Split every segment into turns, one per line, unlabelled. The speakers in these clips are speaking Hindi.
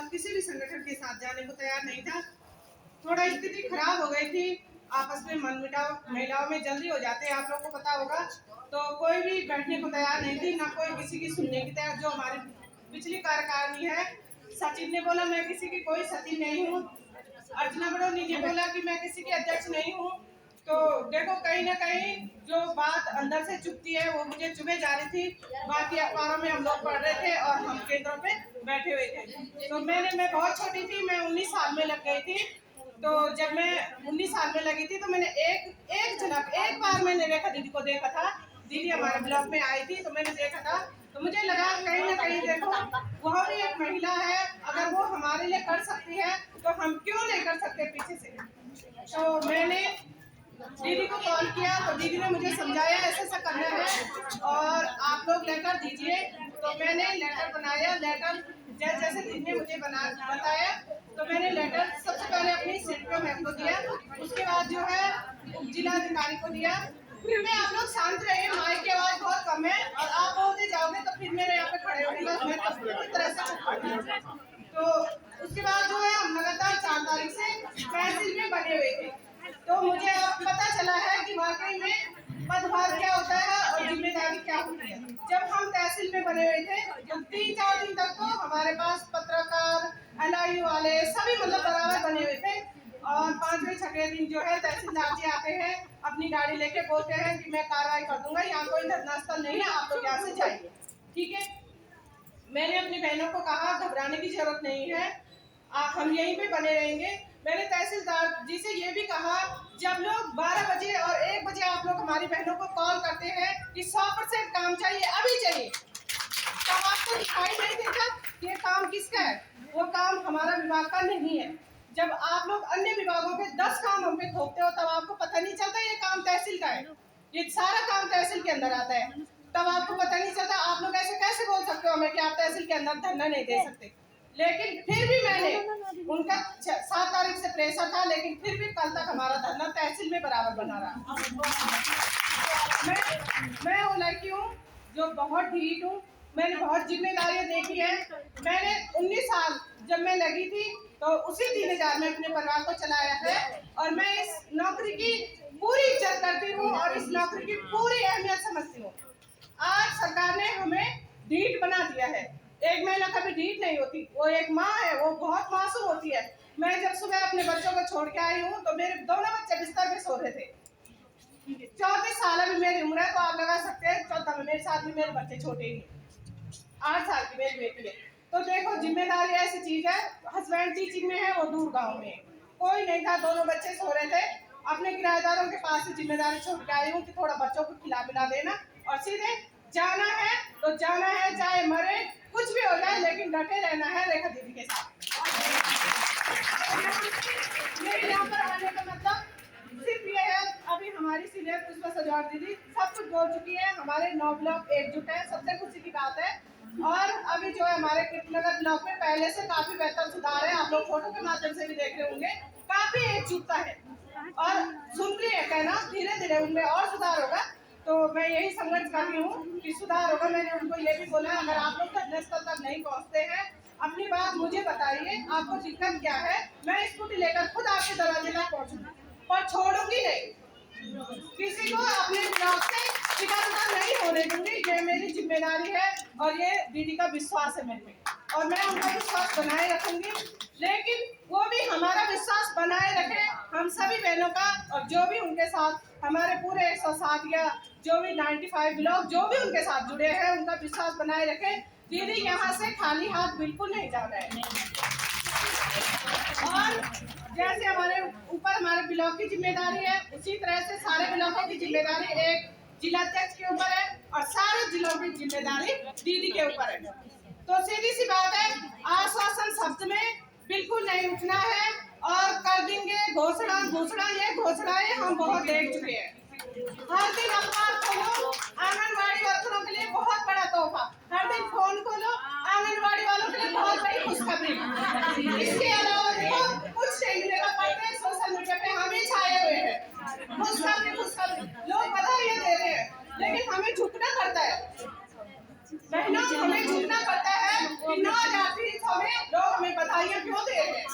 और किसी भी संगठन के साथ जाने को तैयार नहीं था। थोड़ा स्थिति खराब हो गई थी, आपस में मनमुटाव महिलाओं में जल्दी हो जाते हैं, आप लोगों को पता होगा। तो कोई भी बैठने को तैयार नहीं थी, ना कोई किसी की सुनने की तैयार। जो हमारी पिछली कार्यकारिणी है, सचिव ने बोला मैं किसी की कोई सचिव नहीं हूँ, अर्चना बड़ौनी ने बोला कि मैं किसी की अध्यक्ष नहीं हूँ। तो देखो कहीं ना कहीं जो बात अंदर से चुभती है वो मुझे चुभे जा रही थी। बाकी अखबारों में हम लोग पढ़ रहे थे और हम केंद्रों पे बैठे हुए थे। तो मैं बहुत छोटी थी, मैं 19 साल में लग गई थी। तो जब मैं 19 साल में लगी थी तो मैंने एक बार मैंने रेखा दीदी को देखा था। दीदी हमारे ब्लॉक में आई थी तो मैंने देखा था, तो मुझे लगा कहीं ना कहीं देखो वह भी एक महिला है, अगर वो हमारे लिए कर सकती है तो हम क्यों नहीं कर सकते पीछे से। तो मैंने दीदी को कॉल किया तो दीदी ने मुझे समझाया ऐसा ऐसा करना है और आप लोग लेटर दीजिए। तो मैंने लेटर बनाया, लेटर जैसे दीदी ने मुझे बताया तो मैंने लेटर सबसे पहले अपनी सीडीपीओ मैम को दिया, उसके बाद जो है उप जिलाधिकारी को दिया। फिर मैं आप लोग शांत रहिए, माइक की आवाज बहुत कम है और आप बोलते जाओगे तो फिर मेरे यहाँ पे खड़े होंगे, मैं पूरी तरह से। तो उसके बाद जो है हम लगातार 4 तारीख से तहसील में बने हुए थे। तो मुझे अब पता चला है कि वाकई में पदभार क्या होता है और जिम्मेदारी क्या होती है। जब हम तहसील में बने हुए थे तो 3-4 दिन तक तो हमारे पास पत्रकार, एलआईयू वाले सभी मतलब बराबर बने हुए थे। और 5वें-6वें दिन जो है तहसीलदार जी आते हैं, अपनी गाड़ी लेके बोलते हैं कि मैं कार्रवाई कर दूंगा, यहाँ कोई धरना स्थल नहीं है, आप लोग यहाँ से जाइए। ठीक है, मैंने अपनी बहनों को कहा घबराने की जरूरत नहीं है, हम यहीं पे बने रहेंगे। मैंने तहसीलदार जी से ये भी कहा, जब लोग 12 बजे और 1 बजे आप लोग हमारी बहनों को कॉल करते हैं कि 100% काम चाहिए, अभी चाहिए, तब आपको दिखाई नहीं देता ये काम किसका है? वो काम हमारा विभाग का नहीं है। जब आप लोग अन्य विभागों के 10 काम हम पे थोपते हो तब आपको पता नहीं चलता ये काम तहसील का है, ये सारा काम तहसील के अंदर आता है, तब आपको पता नहीं चलता। आप लोग ऐसे कैसे बोल सकते हो हमें कि आप तहसील के अंदर धरना नहीं दे सकते। लेकिन फिर भी मैंने उनका 7 तारीख से प्रेशर था, लेकिन फिर भी कल तक हमारा धरना तहसील में बराबर बना रहा। मैं वो लड़की हूँ जो बहुत ढीठ हूँ, मैंने बहुत जिम्मेदारियां देखी है। मैंने 19 साल जब मैं लगी थी तो उसी 3000 में अपने परिवार को चलाया है और मैं इस नौकरी की पूरी इज्जत करती हूँ और इस नौकरी की पूरी अहमियत समझती हूँ। आज सरकार ने हमें ढीठ बना दिया है। एक महिला कभी ढीठ नहीं होती, वो एक माँ है, वो बहुत मासूम होती है। मैं जब सुबह अपने बच्चों को छोड़ के आई हूँ तो मेरे दोनों बच्चे बिस्तर पे सो रहे थे। 34 साल अभी मेरी उम्र है, तो आप लगा सकते हैं 14 में मेरे साथ भी मेरे बच्चे छोटे ही, 8 साल की मेरी बेटी है। तो देखो जिम्मेदारी ऐसी चीज है, हस्बैंड टीचिंग में है, वो दूर गाँव में, कोई नहीं था, दोनों बच्चे सो रहे थे। अपने किराएदारों के पास से जिम्मेदारी छोड़ के आई हूँ कि थोड़ा बच्चों को खिला पिला देना और सीधे जाना है तो जाना है, चाहे मरे कुछ भी हो जाए, लेकिन डटे रहना है रेखा दीदी के साथ। मेरे यहाँ पर आने का मतलब सिर्फ ये है, अभी हमारी सीनियर पुष्पा सजवार दीदी सब कुछ बोल चुकी है, हमारे 9 ब्लॉक एकजुट है, सबसे खुशी की बात है। और अभी जो है हमारे कृष्णनगर ब्लॉक में पहले से काफी बेहतर सुधार है, आप लोग फोटो के माध्यम से भी देख रहे होंगे, काफी एकजुटता है और सुन रही है कहना, धीरे धीरे उनमें और सुधार होगा। तो मैं यही संघर्ष कर रही हूँ कि सुधार होगा। मैंने उनको ये भी बोला, अगर आप लोग धरना स्थल तक नहीं पहुँचते हैं, अपनी बात मुझे बताइए, आपको दिक्कत क्या है, मैं स्कूटी लेकर खुद आपके दरवाजे तक पहुँचूंगी, पर छोड़ूंगी नहीं, किसी को अपने ब्लॉक से इधर-उधर नहीं होने दूंगी। ये मेरी जिम्मेदारी है और ये दीदी का विश्वास है मेरे में और मैं उनका विश्वास बनाए रखूंगी। लेकिन वो भी हमारा विश्वास बनाए रखे, हम सभी बहनों का, और जो भी उनके साथ हमारे पूरे 107 या जो भी 95 ब्लॉक जो भी उनके साथ जुड़े हैं उनका विश्वास बनाए रखे। दीदी यहाँ से खाली हाथ बिल्कुल नहीं जाना है। और जैसे हमारे ऊपर हमारे ब्लॉक की जिम्मेदारी है, उसी तरह से सारे ब्लॉकों की जिम्मेदारी एक जिलाध्यक्ष के ऊपर है और सारे जिलों की जिम्मेदारी दीदी के ऊपर है। तो सीधी सी बात है, आश्वासन शब्द में बिल्कुल नहीं उठना है और कर देंगे घोषणा, ये घोषणाएं हम बहुत देख चुके हैं। हर दिन अखबार खोलो, आंगनबाड़ी वर्करों के लिए बहुत बड़ा तोहफा, हर दिन फोन खोलो, आंगनबाड़ी वालों के लिए बहुत बड़ी खुशखबरी। इसके अलावा देखो कुछ नहीं मिलेगा, पढ़ते सोशल मीडिया पे हम ही छाए हुए हैं, खुशखबरी लोग बधाइयां दे रहे हैं, लेकिन हमें झुकना पड़ता है। बहनों हमें झुकना पड़ता है कि ना जाती हमें लोग हमें बधाइयाँ क्यों दे रहे हैं,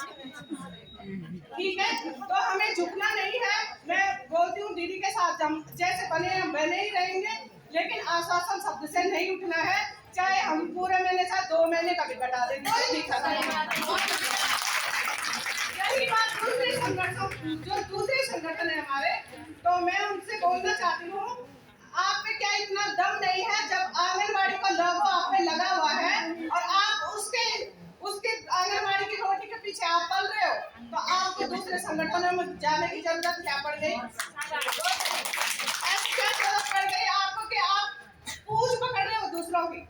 ठीक है। तो हमें झुकना नहीं है। मैं बोलती हूँ दीदी के साथ हम जैसे बने हम बने ही रहेंगे, लेकिन आश्वासन शब्द से नहीं उठना है, चाहे हम पूरे महीने चाहे 2 महीने का भी घटा दें, कोई दिक्कत नहीं। यही बात दूसरे संगठन जो दूसरे संगठन है हमारे, तो मैं उनसे बोलना चाहती हूँ, आप में क्या इतना दम नहीं है जब आंगनबाड़ी का लोगो आप में लगा हुआ है और आप उसके आंगनबाड़ी की रोटी के पीछे आप पल रहे हो, तो आपको दूसरे संगठनों में जाने की जरूरत क्या पड़ गई? ऐसी क्या जरूरत पड़ गई आपको कि आप पूंछ पकड़ रहे हो दूसरों की?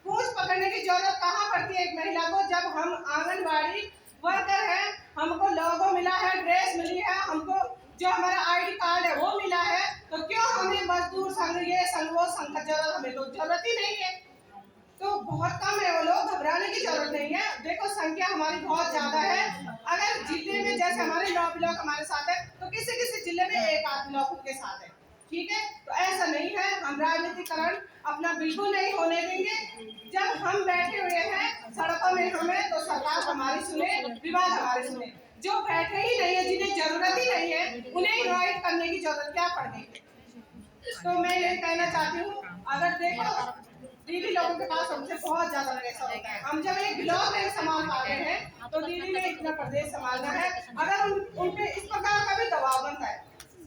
पूंछ पकड़ने की जरूरत कहाँ पड़ती है एक महिला को, जब हम आंगनबाड़ी वर्कर है, हमको लोगो मिला है, ड्रेस मिली है, हमको जो हमारा आईडी कार्ड है वो मिला है, तो क्यों हमें मजदूर संघ ये संघ वो संघ जरूरत, हमें तो जरूरत ही नहीं है। तो बहुत कम है वो लोग, घबराने की जरूरत नहीं है। देखो संख्या हमारी बहुत ज्यादा है। अगर जिले में जैसे हमारे 9 ब्लॉक हमारे साथ है, तो किसी किसी जिले में 1 आध ब्लॉक उनके साथ है, ठीक है। तो ऐसा नहीं है, हम राजनीतिकरण अपना बिल्कुल नहीं होने देंगे। जब हम बैठे हुए हैं सड़कों में हमें, तो सरकार हमारी सुने, विभाग हमारे सुने। जो बैठे ही नहीं है, जिन्हें जरूरत ही नहीं है, उन्हें इनवाइट करने की जरूरत क्या पड़ गई? तो मैं ये कहना चाहती हूँ, अगर देखो दीदी लोगों के पास हमसे बहुत ज्यादा प्रेशर होता है। हम जब एक ब्लॉक नहीं संभाल पा रहे हैं, तो दीदी ने इतना प्रदेश संभालना है। अगर उन पे इस प्रकार का भी दबाव बनता है,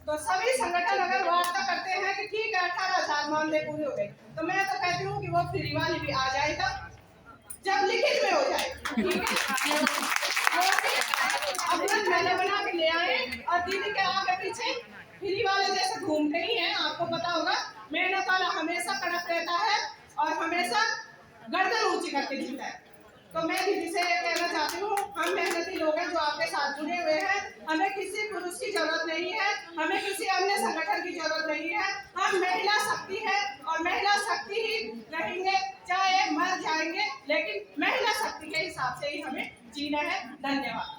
तो सभी संगठन अगर वार्ता करते हैं कि ठीक है 18,000 मानदेय पूरे हो गए, तो मैं तो कहती हूँ कि वो फ्री वाली भी आ जाए, तब जब लिखित में हो जाए, ठीक है। अपना मैंने बना के ले आए और दीदी के आगे पीछे फ्री वाले जैसे घूमते ही हैं। आपको पता होगा मेहनत वाला हमेशा कड़क रहता है और हमेशा गर्दन ऊंची करके जीता है। तो मैं दीदी से कहना चाहती हूँ, हम मेहनती लोग हैं जो आपके साथ जुड़े हुए हैं, हमें किसी पुरुष की जरूरत नहीं है, हमें किसी अन्य संगठन की जरूरत नहीं है। हम महिला शक्ति है और महिला शक्ति ही रहेंगे, चाहे मर जाएंगे, लेकिन महिला शक्ति के हिसाब से ही हमें जीना है। धन्यवाद।